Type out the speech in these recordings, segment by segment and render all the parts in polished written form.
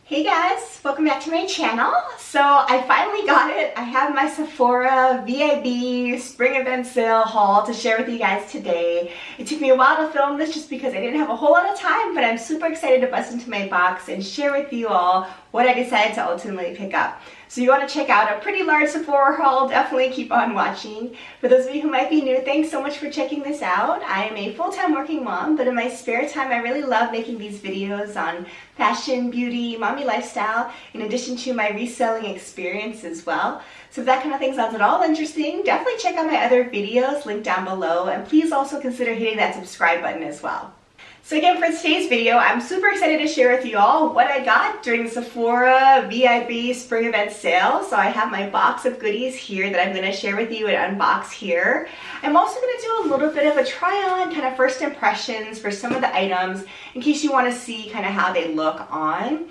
Hey guys, welcome back to my channel. So I finally got it. I have my Sephora VIB spring event sale haul to share with you guys today. It took me a while to film this just because I didn't have a whole lot of time, but I'm super excited to bust into my box and share with you all what I decided to ultimately pick up. So you want to check out a pretty large Sephora haul, definitely keep on watching. For those of you who might be new, thanks so much for checking this out. I am a full-time working mom, but in my spare time I really love making these videos on fashion, beauty, mommy lifestyle, in addition to my reselling experience as well. So if that kind of thing sounds at all interesting, definitely check out my other videos linked down below, and please also consider hitting that subscribe button as well. So again, for today's video, I'm super excited to share with you all what I got during the Sephora VIB spring event sale. So I have my box of goodies here that I'm going to share with you and unbox here. I'm also going to do a little bit of a try on, kind of first impressions for some of the items in case you want to see kind of how they look on.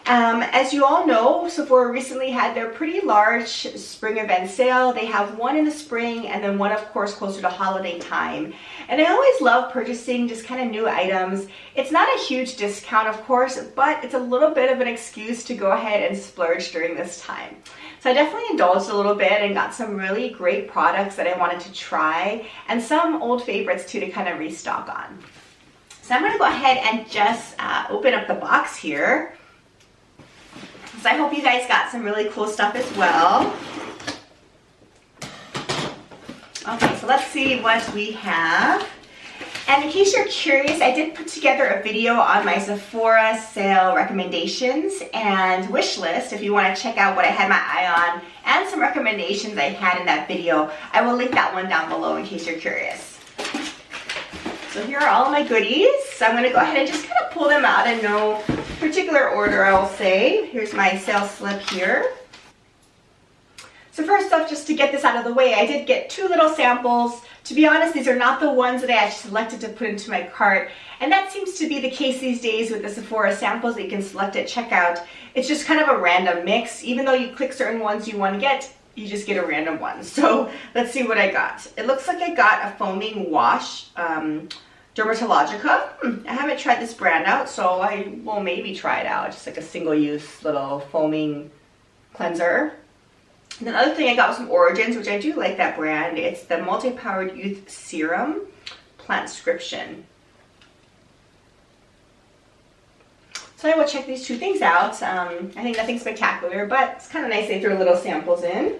As you all know, Sephora recently had their pretty large spring event sale. They have one in the spring and then one, of course, closer to holiday time. And I always love purchasing just kind of new items. It's not a huge discount, of course, but it's a little bit of an excuse to go ahead and splurge during this time. So I definitely indulged a little bit and got some really great products that I wanted to try and some old favorites too to kind of restock on. So I'm going to go ahead and just open up the box here. So I hope you guys got some really cool stuff as well. Okay, so let's see what we have. And in case you're curious, I did put together a video on my Sephora sale recommendations and wish list if you want to check out what I had my eye on and some recommendations I had in that video. I will link that one down below in case you're curious. So here are all of my goodies. So I'm going to go ahead and just kind of pull them out in no particular order, I will say. Here's my sales slip here. So first off, just to get this out of the way, I did get two little samples. To be honest, these are not the ones that I actually selected to put into my cart. And that seems to be the case these days with the Sephora samples that you can select at checkout. It's just kind of a random mix. Even though you click certain ones you want to get, you just get a random one. So let's see what I got. It looks like I got a foaming wash, Dermatologica. I haven't tried this brand out, so I will maybe try it out. Just like a single-use little foaming cleanser. And the other thing I got was from Origins, which I do like that brand. It's the Multi-Powered Youth Serum Plantscription. So I will check these two things out. I think nothing spectacular, but it's kind of nice they threw little samples in.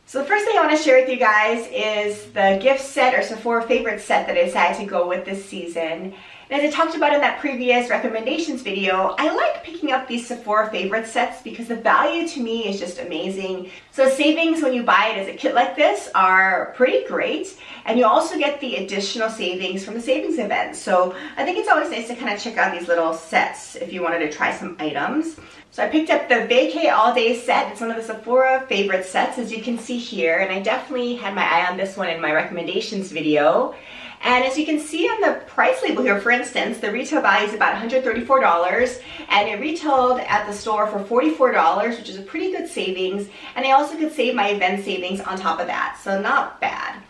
So the first thing I want to share with you guys is the gift set or Sephora favorite set that I decided to go with this season. And as I talked about in that previous recommendations video, I like picking up these Sephora favorite sets because the value to me is just amazing. So savings when you buy it as a kit like this are pretty great. And you also get the additional savings from the savings event. So I think it's always nice to kind of check out these little sets if you wanted to try some items. So I picked up the Vacay All Day set. It's one of the Sephora favorite sets, as you can see here. And I definitely had my eye on this one in my recommendations video. And as you can see on the price label here, for instance, the retail value is about $134, and it retailed at the store for $44, which is a pretty good savings. And I also could save my event savings on top of that, so not bad.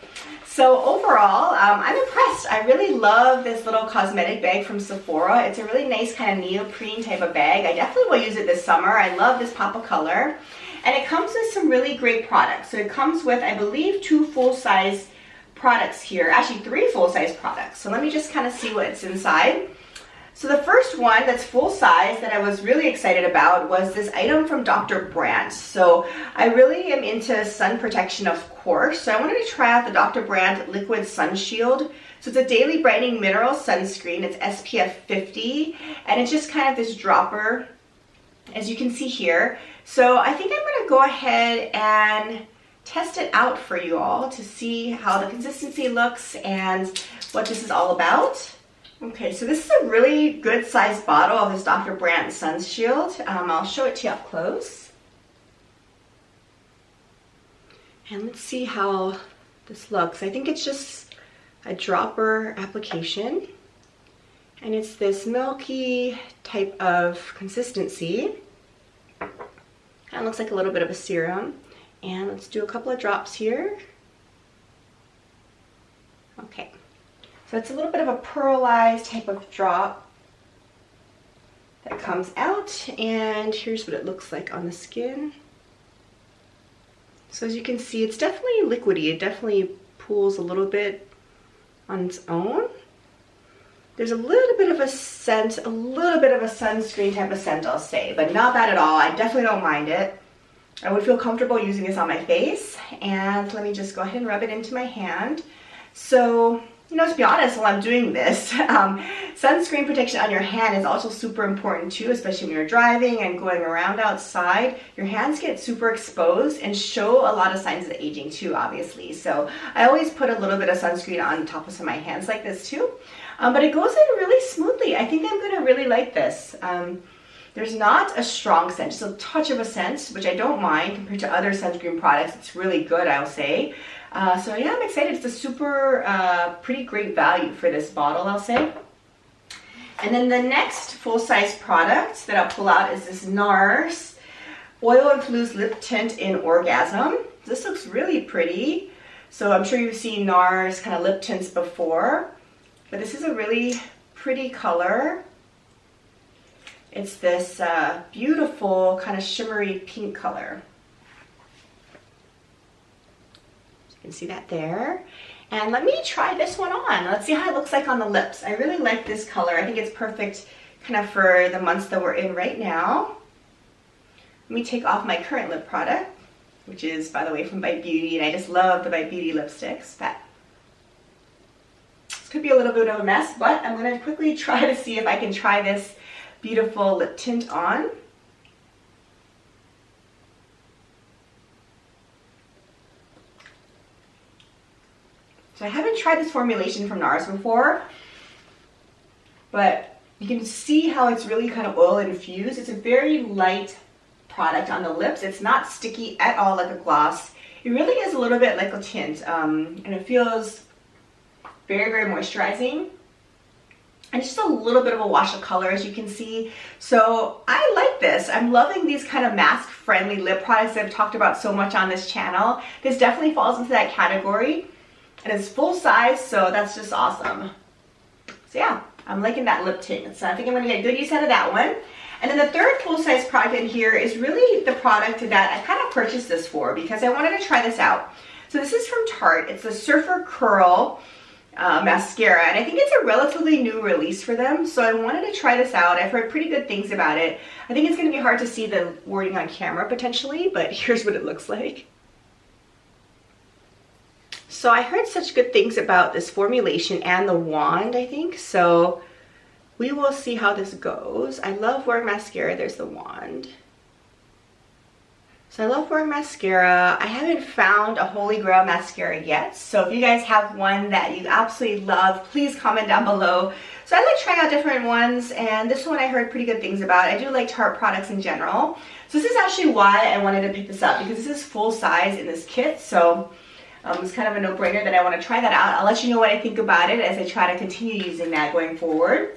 So overall, I'm impressed. I really love this little cosmetic bag from Sephora. It's a really nice kind of neoprene type of bag. I definitely will use it this summer. I love this pop of color. And it comes with some really great products. So it comes with, I believe, 2 full-size products here, actually 3 full-size products. So let me just kind of see what's inside. So the first one that's full-size that I was really excited about was this item from Dr. Brandt. So I really am into sun protection, of course. So I wanted to try out the Dr. Brandt Liquid Sunshield. So it's a daily brightening mineral sunscreen. It's SPF 50, and it's just kind of this dropper, as you can see here. So I think I'm going to go ahead and test it out for you all to see how the consistency looks and what this is all about. Okay, so this is a really good sized bottle of this Dr. Brandt Sunshield. I'll show it to you up close. And let's see how this looks. I think it's just a dropper application. And it's this milky type of consistency. Kind of looks like a little bit of a serum. And let's do a couple of drops here. Okay. So it's a little bit of a pearlized type of drop. that comes out, and here's what it looks like on the skin. So as you can see, it's definitely liquidy. It definitely pools a little bit on its own. There's a little bit of a scent, a little bit of a sunscreen type of scent, I'll say, but not bad at all. I definitely don't mind it. I would feel comfortable using this on my face. And let me just go ahead and rub it into my hand. So, you know, to be honest, while I'm doing this, sunscreen protection on your hand is also super important too, especially when you're driving and going around outside. Your hands get super exposed and show a lot of signs of aging too, obviously. So I always put a little bit of sunscreen on top of some of my hands like this too. But it goes in really smoothly. I think I'm going to really like this. There's not a strong scent, just a touch of a scent, which I don't mind compared to other sunscreen products. It's really good, I'll say. So yeah, I'm excited. It's a super, pretty great value for this bottle, I'll say. And then the next full-size product that I'll pull out is this Nars Oil Infused Lip Tint in Orgasm. This looks really pretty. So I'm sure you've seen Nars kind of lip tints before, but this is a really pretty color. It's this beautiful kind of shimmery pink color. You can see that there. And let me try this one on. Let's see how it looks like on the lips. I really like this color. I think it's perfect kind of for the months that we're in right now. Let me take off my current lip product, which is, by the way, from VIB Beauty, and I just love the VIB Beauty lipsticks. But this could be a little bit of a mess, but I'm going to quickly try to see if I can try this beautiful lip tint on. So I haven't tried this formulation from Nars before, but you can see how it's really kind of oil infused. It's a very light product on the lips. It's not sticky at all like a gloss. It really is a little bit like a tint, and it feels very, very moisturizing. And it's just a little bit of a wash of color, as you can see. So I like this. I'm loving these kind of mask-friendly lip products that I've talked about so much on this channel. This definitely falls into that category. And it's full size, so that's just awesome. So yeah, I'm liking that lip tint. So I think I'm gonna get good use out of that one. And then the third full-size product in here is really the product that I kind of purchased this for because I wanted to try this out. So this is from Tarte. It's the Surfer Curl mascara, and I think it's a relatively new release for them, so I wanted to try this out. I've heard pretty good things about it. I think it's going to be hard to see the wording on camera potentially, but here's what it looks like. So I heard such good things about this formulation and the wand, I think, so we will see how this goes. I love wearing mascara. There's the wand. So I love wearing mascara. I haven't found a holy grail mascara yet, so if you guys have one that you absolutely love, please comment down below. So I like trying out different ones, and this one I heard pretty good things about. I do like Tarte products in general. So this is actually why I wanted to pick this up, because this is full size in this kit, so it's kind of a no-brainer that I want to try that out. I'll let you know what I think about it as I try to continue using that going forward.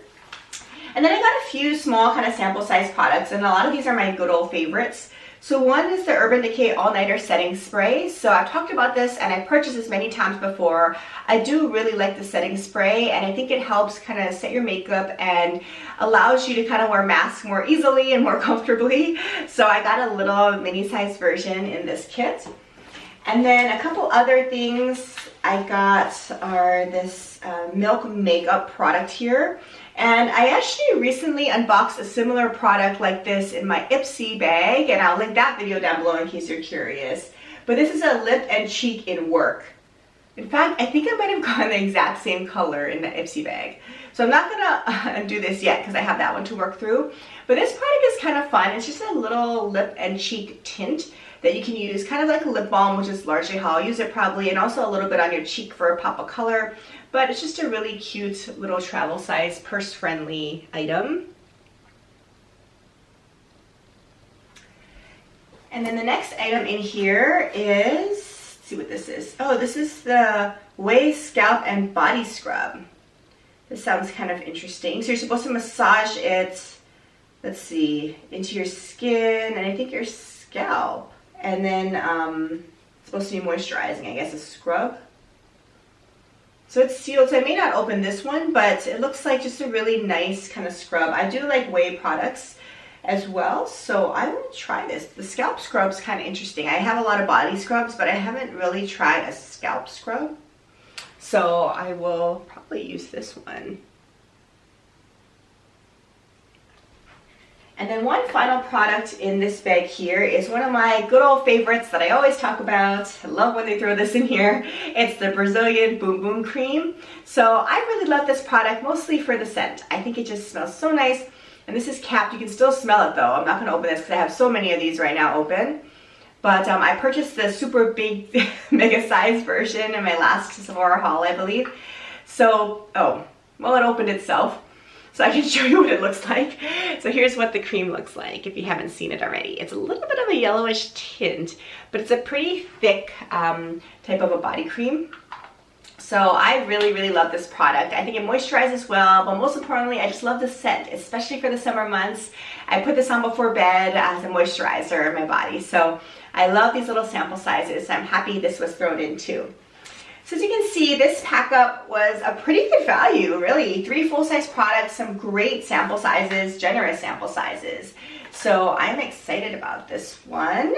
And then I got a few small kind of sample size products, and a lot of these are my good old favorites. So one is the Urban Decay All Nighter Setting Spray. So I've talked about this and I've purchased this many times before. I do really like the setting spray, and I think it helps kind of set your makeup and allows you to kind of wear masks more easily and more comfortably. So I got a little mini size version in this kit. And then a couple other things I got are this Milk Makeup product here. And I actually recently unboxed a similar product like this in my Ipsy bag, and I'll link that video down below in case you're curious. But this is a lip and cheek in work. In fact, I think I might have gotten the exact same color in the Ipsy bag. So I'm not gonna undo this yet because I have that one to work through. But this product is kind of fun. It's just a little lip and cheek tint that you can use, kind of like a lip balm, which is largely how I'll use it probably, and also a little bit on your cheek for a pop of color. But it's just a really cute little travel size, purse friendly item. And then the next item in here is, let's see what this is. Oh, this is the Whey Scalp and Body Scrub. This sounds kind of interesting. So you're supposed to massage it, let's see, into your skin and I think your scalp. And then it's supposed to be moisturizing, I guess, a scrub. So it's sealed, so I may not open this one, but it looks like just a really nice kind of scrub. I do like Whey products as well, so I want to try this. The scalp scrub's kind of interesting. I have a lot of body scrubs, but I haven't really tried a scalp scrub. So I will probably use this one. And then one final product in this bag here is one of my good old favorites that I always talk about. I love when they throw this in here. It's the Brazilian Boom Boom Cream. So I really love this product, mostly for the scent. I think it just smells so nice. And this is capped. You can still smell it though. I'm not going to open this because I have so many of these right now open. But I purchased the super big mega size version in my last Sephora haul, I believe. So, well, it opened itself. So I can show you what it looks like. So here's what the cream looks like if you haven't seen it already. It's a little bit of a yellowish tint, but it's a pretty thick type of a body cream. So I really, really love this product. I think it moisturizes well, but most importantly, I just love the scent, especially for the summer months. I put this on before bed as a moisturizer in my body. So I love these little sample sizes. I'm happy this was thrown in too. So as you can see, this pack up was a pretty good value, really. 3 full-size products, some great sample sizes, generous sample sizes. So I'm excited about this one.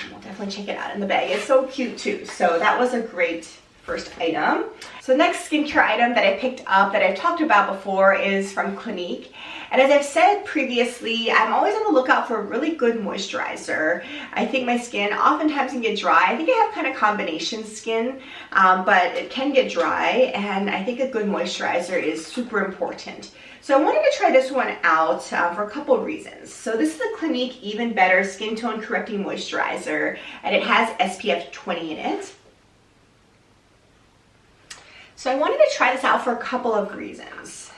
And we'll definitely check it out in the bag. It's so cute too. So that was a great first item. So the next skincare item that I picked up that I've talked about before is from Clinique. And as I've said previously, I'm always on the lookout for a really good moisturizer. I think my skin oftentimes can get dry. I think I have kind of combination skin, but it can get dry, and I think a good moisturizer is super important. So I wanted to try this one out for a couple of reasons. So this is the Clinique Even Better Skin Tone Correcting Moisturizer, and it has SPF 20 in it. So I wanted to try this out for a couple of reasons.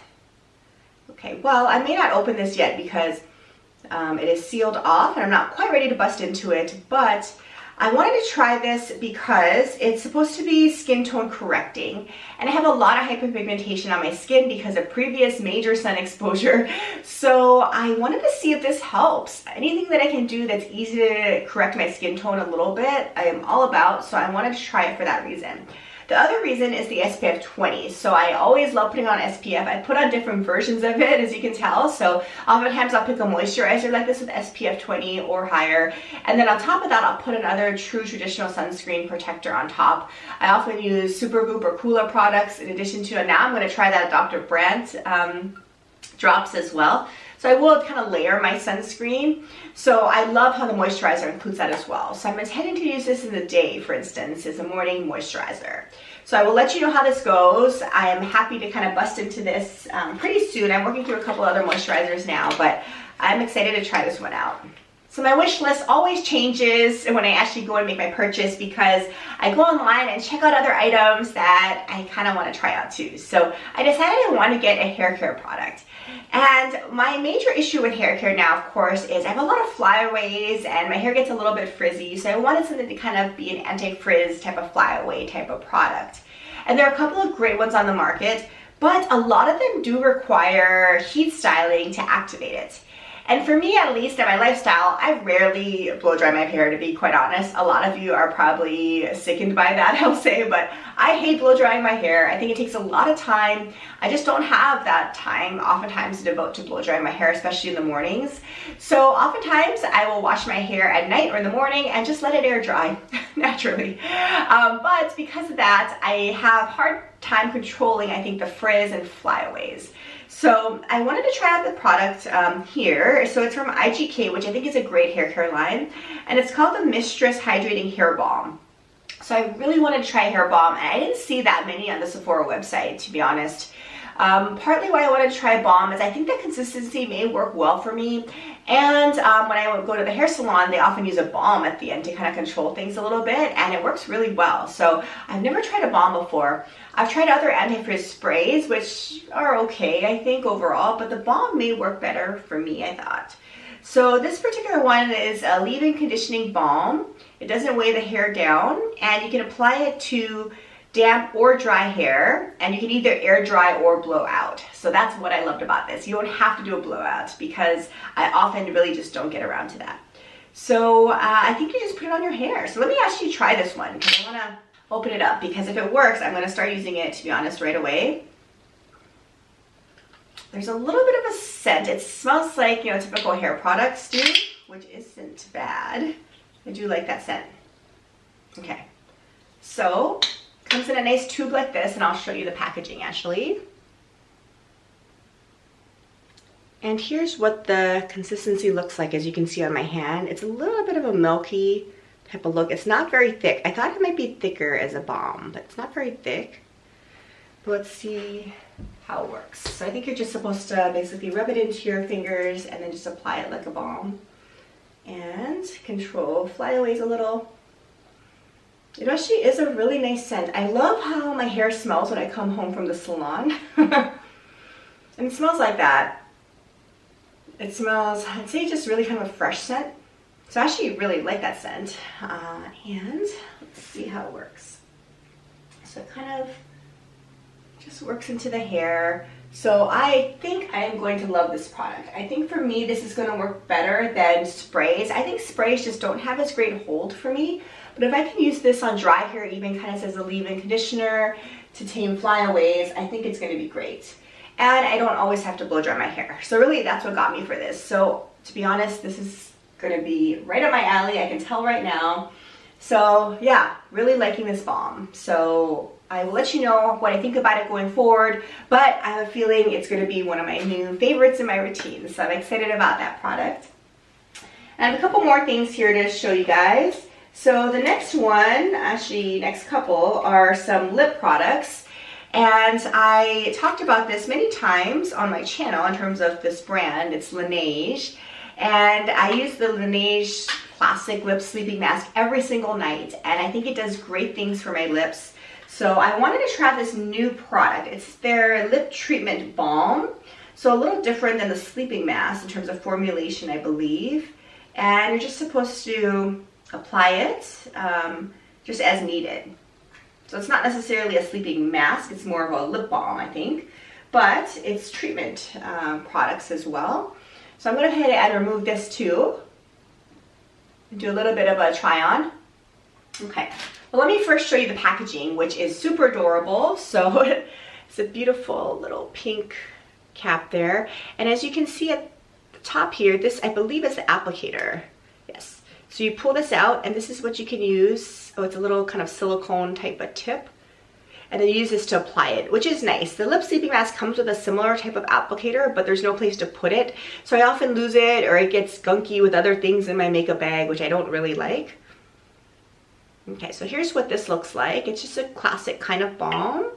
Okay, well, I may not open this yet because it is sealed off and I'm not quite ready to bust into it, but I wanted to try this because it's supposed to be skin tone correcting, and I have a lot of hyperpigmentation on my skin because of previous major sun exposure. So I wanted to see if this helps. Anything that I can do that's easy to correct my skin tone a little bit, I am all about, so I wanted to try it for that reason. The other reason is the SPF 20. So I always love putting on SPF. I put on different versions of it, as you can tell. So oftentimes I'll pick a moisturizer like this with SPF 20 or higher. And then on top of that, I'll put another true traditional sunscreen protector on top. I often use Supergoop or Cooler products in addition to, and now I'm going to try that Dr. Brandt drops as well. So I will kind of layer my sunscreen. So I love how the moisturizer includes that as well. So I'm intending to use this in the day, for instance, as a morning moisturizer. So I will let you know how this goes. I am happy to kind of bust into this pretty soon. I'm working through a couple other moisturizers now, but I'm excited to try this one out. So my wish list always changes when I actually go and make my purchase because I go online and check out other items that I kind of want to try out too. So I decided I want to get a hair care product. And my major issue with hair care now, of course, is I have a lot of flyaways and my hair gets a little bit frizzy. So I wanted something to kind of be an anti-frizz type of flyaway type of product. And there are a couple of great ones on the market, but a lot of them do require heat styling to activate it. And for me, at least in my lifestyle, I rarely blow dry my hair, to be quite honest. A lot of you are probably sickened by that, I'll say, but I hate blow drying my hair. I think it takes a lot of time. I just don't have that time oftentimes to devote to blow drying my hair, especially in the mornings. So oftentimes I will wash my hair at night or in the morning and just let it air dry naturally. But because of that, I have hard time controlling, I think, the frizz and flyaways. So I wanted to try out the product here. So it's from IGK, which I think is a great hair care line. And it's called the Mistress Hydrating Hair Balm. So I really wanted to try hair balm, and I didn't see that many on the Sephora website, to be honest. Partly why I wanted to try balm is I think the consistency may work well for me. And when I would go to the hair salon, they often use a balm at the end to kind of control things a little bit, and it works really well. So I've never tried a balm before. I've tried other anti-frizz sprays, which are okay, I think, overall, but the balm may work better for me, I thought. So this particular one is a leave-in conditioning balm. It doesn't weigh the hair down, and you can apply it to damp or dry hair, and you can either air dry or blow out. So that's what I loved about this. You don't have to do a blowout because I often really just don't get around to that. So I think you just put it on your hair. So let me actually try this one because I open it up, because if it works, I'm going to start using it, to be honest, right away. There's a little bit of a scent. It smells like, you know, typical hair products do, which isn't bad. I do like that scent. Okay, so it comes in a nice tube like this, and I'll show you the packaging actually. And here's what the consistency looks like. As you can see on my hand, it's a little bit of a milky type of look. It's not very thick. I thought it might be thicker as a balm, but it's not very thick. But let's see how it works. So I think you're just supposed to basically rub it into your fingers and then just apply it like a balm. And control flyaways a little. It actually is a really nice scent. I love how my hair smells when I come home from the salon. And it smells like that. It smells, I'd say, just really kind of a fresh scent. So I actually really like that scent. And let's see how it works. So it kind of just works into the hair. So I think I am going to love this product. I think for me, this is going to work better than sprays. I think sprays just don't have as great hold for me. But if I can use this on dry hair, even kind of as a leave-in conditioner to tame flyaways, I think it's going to be great. And I don't always have to blow dry my hair. So really, that's what got me for this. So to be honest, this is going to be right up my alley. I can tell right now. So yeah, really liking this balm. So I will let you know what I think about it going forward. But I have a feeling it's going to be one of my new favorites in my routine. So I'm excited about that product. And I have a couple more things here to show you guys. So the next one, actually next couple, are some lip products. And I talked about this many times on my channel in terms of this brand. It's Laneige. And I use the Laneige Classic Lip Sleeping Mask every single night. And I think it does great things for my lips. So I wanted to try this new product. It's their lip treatment balm. So a little different than the sleeping mask in terms of formulation, I believe. And you're just supposed to apply it just as needed. So it's not necessarily a sleeping mask, it's more of a lip balm, I think. But it's treatment products as well. So I'm going to go ahead and remove this too. And do a little bit of a try on. Okay, well, let me first show you the packaging, which is super adorable. So it's a beautiful little pink cap there. And as you can see at the top here, this I believe is the applicator. Yes. So you pull this out, and this is what you can use. Oh, it's a little kind of silicone type of tip. And then you use this to apply it, which is nice. The lip sleeping mask comes with a similar type of applicator, but there's no place to put it. So I often lose it, or it gets gunky with other things in my makeup bag, which I don't really like. Okay, so here's what this looks like. It's just a classic kind of balm.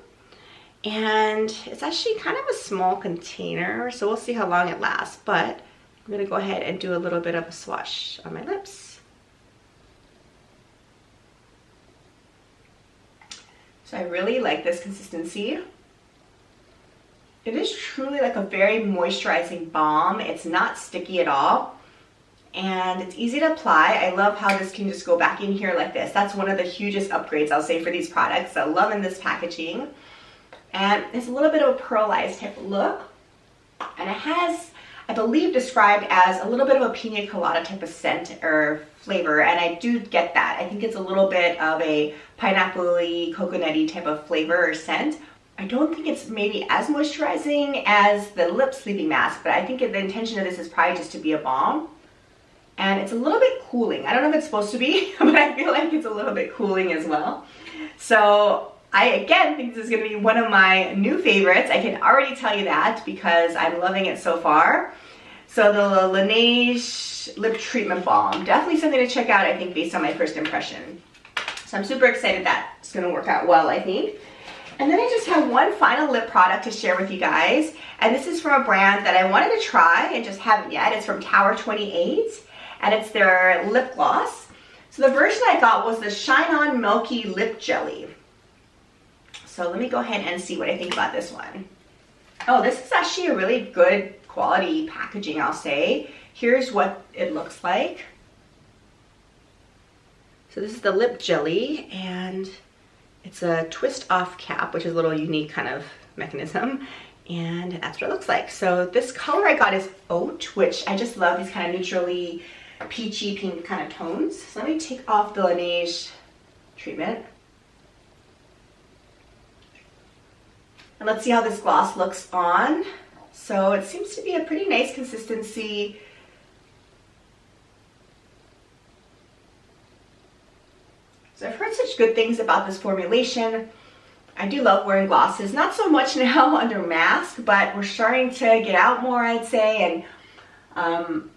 And it's actually kind of a small container, so we'll see how long it lasts. But I'm gonna go ahead and do a little bit of a swatch on my lips. So I really like this consistency. It is truly like a very moisturizing balm. It's not sticky at all. And it's easy to apply. I love how this can just go back in here like this. That's one of the hugest upgrades, I'll say, for these products. I'm loving this packaging. And it's a little bit of a pearlized type of look. And it has, I believe, described as a little bit of a pina colada type of scent or flavor, and I do get that. I think it's a little bit of a pineapple-y, coconutty type of flavor or scent. I don't think it's maybe as moisturizing as the lip sleeping mask, but I think the intention of this is probably just to be a balm. And it's a little bit cooling. I don't know if it's supposed to be, but I feel like it's a little bit cooling as well. So I, again, think this is going to be one of my new favorites. I can already tell you that because I'm loving it so far. So the Laneige Lip Treatment Balm, definitely something to check out, I think, based on my first impression. So I'm super excited that it's going to work out well, I think. And then I just have one final lip product to share with you guys. And this is from a brand that I wanted to try and just haven't yet. It's from Tower 28, and it's their lip gloss. So the version I got was the Shine On Milky Lip Jelly. So let me go ahead and see what I think about this one. Oh, this is actually a really good quality packaging, I'll say. Here's what it looks like. So this is the lip jelly, and it's a twist off cap, which is a little unique kind of mechanism. And that's what it looks like. So this color I got is Oat, which I just love these kind of neutrally peachy pink kind of tones. So let me take off the Laneige treatment. And let's see how this gloss looks on. So it seems to be a pretty nice consistency. So I've heard such good things about this formulation. I do love wearing glosses, not so much now under mask, but we're starting to get out more, I'd say, and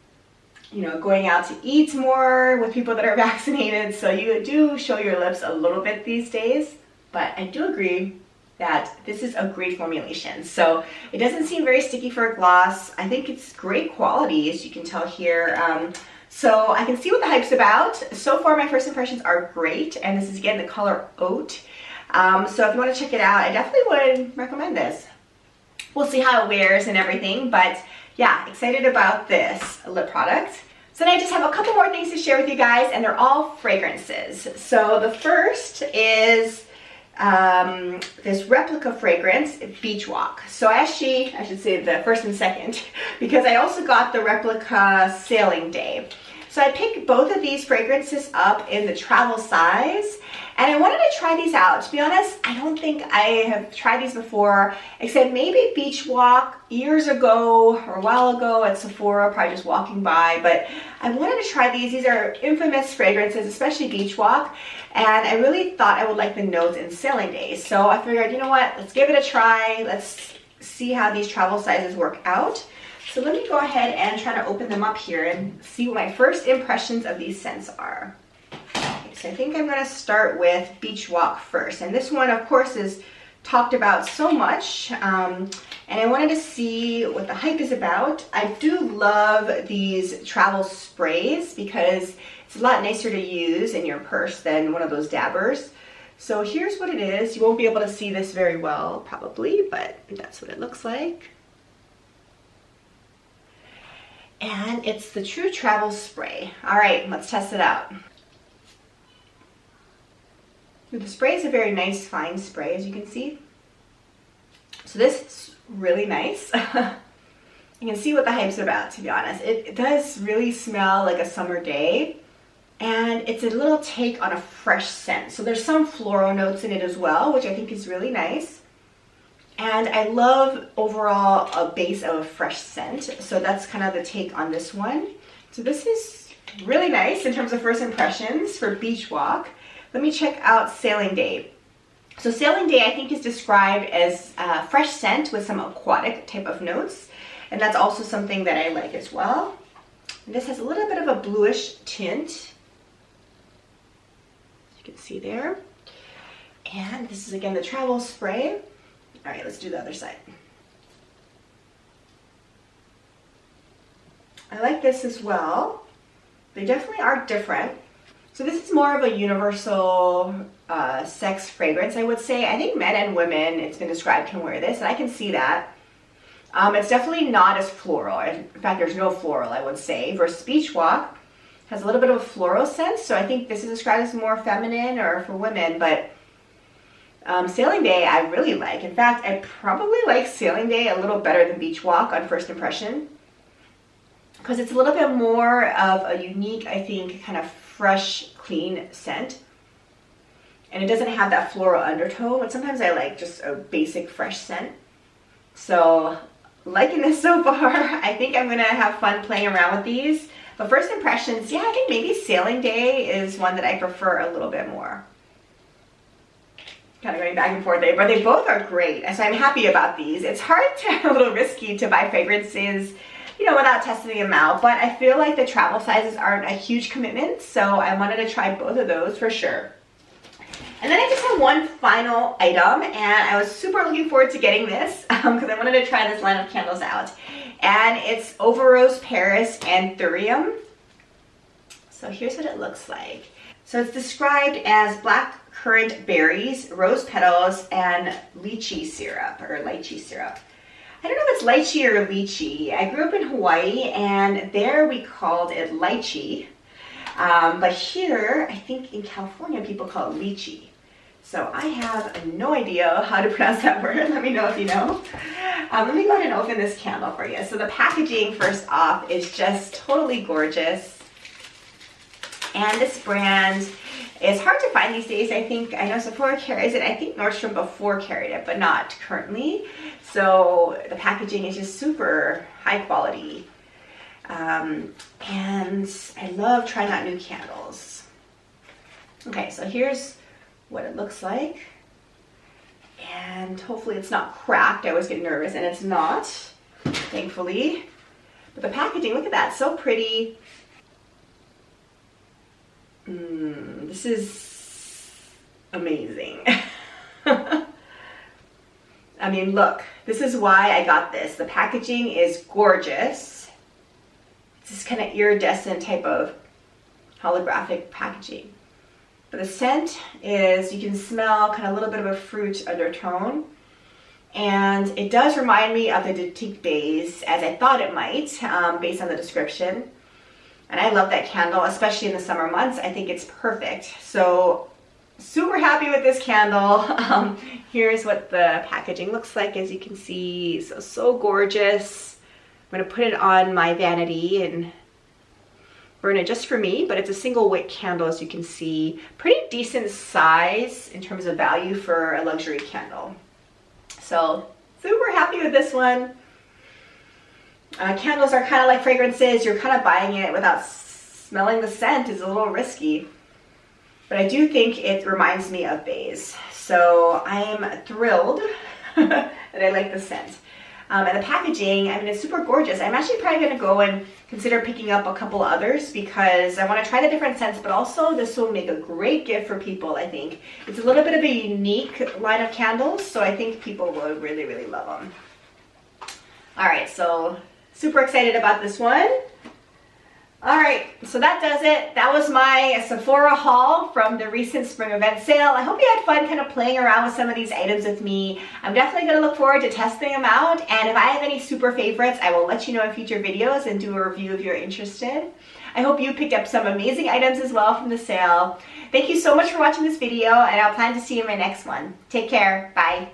you know, going out to eat more with people that are vaccinated. So you do show your lips a little bit these days, but I do agree that this is a great formulation. So it doesn't seem very sticky for a gloss. I think it's great quality, as you can tell here. So I can see what the hype's about. So far, my first impressions are great, and this is again the color Oat. So if you want to check it out, I definitely would recommend this. We'll see how it wears and everything, but yeah, excited about this lip product. So then I just have a couple more things to share with you guys, and they're all fragrances. So the first is this replica fragrance, Beach Walk. So I should say the first and second, because I also got the replica Sailing Day. So I picked both of these fragrances up in the travel size, and I wanted to try these out. To be honest, I don't think I have tried these before, except maybe Beach Walk years ago or a while ago at Sephora, probably just walking by, but I wanted to try these. These are infamous fragrances, especially Beach Walk, and I really thought I would like the notes in Sailing Days. So I figured, you know what, let's give it a try. Let's see how these travel sizes work out. So let me go ahead and try to open them up here and see what my first impressions of these scents are. Okay, so I think I'm going to start with Beach Walk first. And this one, of course, is talked about so much. And I wanted to see what the hype is about. I do love these travel sprays because it's a lot nicer to use in your purse than one of those dabbers. So here's what it is. You won't be able to see this very well, probably, but that's what it looks like. And it's the True Travel Spray. All right, let's test it out. The spray is a very nice, fine spray, as you can see. So this is really nice. You can see what the hype's about, to be honest. It does really smell like a summer day, and it's a little take on a fresh scent. So there's some floral notes in it as well, which I think is really nice. And I love overall a base of a fresh scent. So that's kind of the take on this one. So this is really nice in terms of first impressions for Beach Walk. Let me check out Sailing Day. So Sailing Day, I think, is described as a fresh scent with some aquatic type of notes. And that's also something that I like as well. And this has a little bit of a bluish tint, as you can see there. And this is again the travel spray. All right, let's do the other side. I like this as well. They definitely are different. So this is more of a universal sex fragrance, I would say. I think men and women, it's been described, can wear this, and I can see that. It's definitely not as floral. In fact, there's no floral, I would say. Versus Beach Walk has a little bit of a floral sense, so I think this is described as more feminine or for women, but Sailing Day I really like. In fact, I probably like Sailing Day a little better than Beach Walk on first impression, because it's a little bit more of a unique, I think, kind of fresh, clean scent. And it doesn't have that floral undertone, but sometimes I like just a basic fresh scent. So liking this so far. I think I'm gonna have fun playing around with these. But first impressions, yeah, I think maybe Sailing Day is one that I prefer a little bit more. Kind of going back and forth there, but they both are great, and so I'm happy about these. It's hard to, a little risky to buy fragrances, you know, without testing them out, but I feel like the travel sizes aren't a huge commitment, so I wanted to try both of those for sure. And then I just have one final item, and I was super looking forward to getting this because I wanted to try this line of candles out, and it's Over Rose Paris and Thurium. So here's what it looks like. So it's described as black currant berries, rose petals, and lychee syrup, or lychee syrup. I don't know if it's lychee or lychee. I grew up in Hawaii, and there we called it lychee. But here, I think in California, people call it lychee. So I have no idea how to pronounce that word. Let me know if you know. Let me go ahead and open this candle for you. So the packaging, first off, is just totally gorgeous. And this brand It's hard to find these days. I think, I know Sephora carries it. I think Nordstrom before carried it, but not currently. So the packaging is just super high quality. And I love trying out new candles. Okay, so here's what it looks like. And hopefully it's not cracked. I always get nervous, and it's not, thankfully. But the packaging, look at that, so pretty. This is amazing. I mean, look, this is why I got this. The packaging is gorgeous. It's this kind of iridescent type of holographic packaging. But the scent is, you can smell kind of a little bit of a fruit undertone. And it does remind me of the Decay, as I thought it might, based on the description. And I love that candle, especially in the summer months. I think it's perfect. So super happy with this candle. Here's what the packaging looks like, as you can see. So gorgeous. I'm gonna put it on my vanity and burn it just for me, but it's a single wick candle, as you can see. Pretty decent size in terms of value for a luxury candle. So super happy with this one. Candles are kind of like fragrances. You're kind of buying it without smelling the scent is a little risky. But I do think it reminds me of Bays. So I am thrilled that I like the scent. And the packaging, I mean, it's super gorgeous. I'm actually probably going to go and consider picking up a couple others because I want to try the different scents, but also this will make a great gift for people, I think. It's a little bit of a unique line of candles, so I think people will really, really love them. All right, so super excited about this one. All right, so that does it. That was my Sephora haul from the recent spring event sale. I hope you had fun kind of playing around with some of these items with me. I'm definitely going to look forward to testing them out, and if I have any super favorites, I will let you know in future videos and do a review if you're interested. I hope you picked up some amazing items as well from the sale. Thank you so much for watching this video, and I'll plan to see you in my next one. Take care. Bye.